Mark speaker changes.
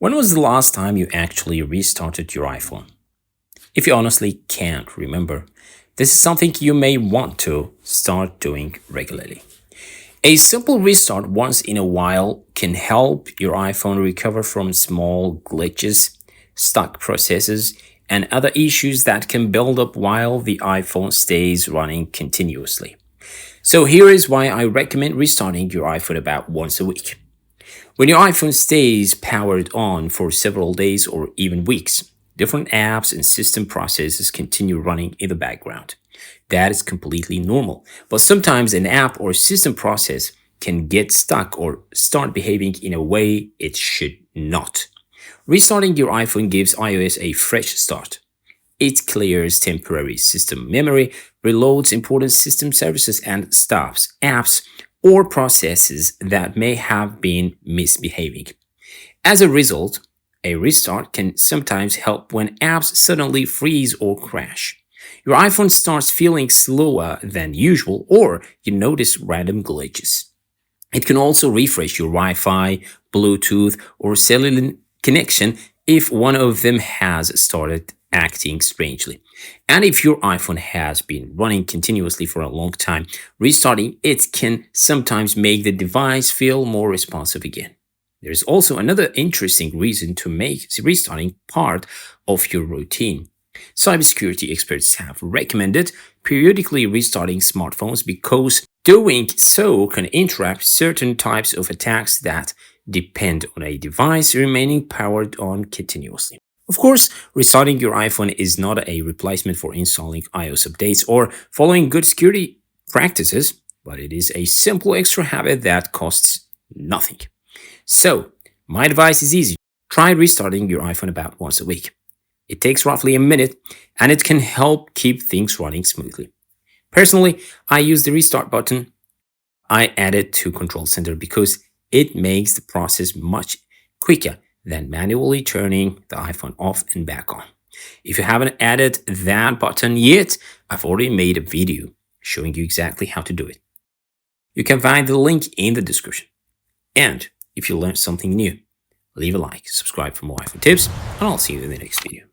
Speaker 1: When was the last time you actually restarted your iPhone? If you honestly can't remember, this is something you may want to start doing regularly. A simple restart once in a while can help your iPhone recover from small glitches, stuck processes, and other issues that can build up while the iPhone stays running continuously. So here is why I recommend restarting your iPhone about once a week. When your iPhone stays powered on for several days or even weeks, different apps and system processes continue running in the background. That is completely normal. But sometimes an app or system process can get stuck or start behaving in a way it should not. Restarting your iPhone gives iOS a fresh start. It clears temporary system memory, reloads important system services, and stops apps or processes that may have been misbehaving. As a result, a restart can sometimes help when apps suddenly freeze or crash. Your iPhone starts feeling slower than usual, or you notice random glitches. It can also refresh your Wi-Fi, Bluetooth, or cellular connection if one of them has started acting strangely. And if your iPhone has been running continuously for a long time, restarting it can sometimes make the device feel more responsive again. There is also another interesting reason to make restarting part of your routine. Cybersecurity experts have recommended periodically restarting smartphones because doing so can interrupt certain types of attacks that depend on a device remaining powered on continuously. Of course, restarting your iPhone is not a replacement for installing iOS updates or following good security practices, but it is a simple extra habit that costs nothing. So, my advice is easy. Try restarting your iPhone about once a week. It takes roughly a minute and it can help keep things running smoothly. Personally, I use the restart button I added to Control Center because it makes the process much quicker than manually turning the iPhone off and back on. If you haven't added that button yet, I've already made a video showing you exactly how to do it. You can find the link in the description. And if you learned something new, leave a like, subscribe for more iPhone tips, and I'll see you in the next video.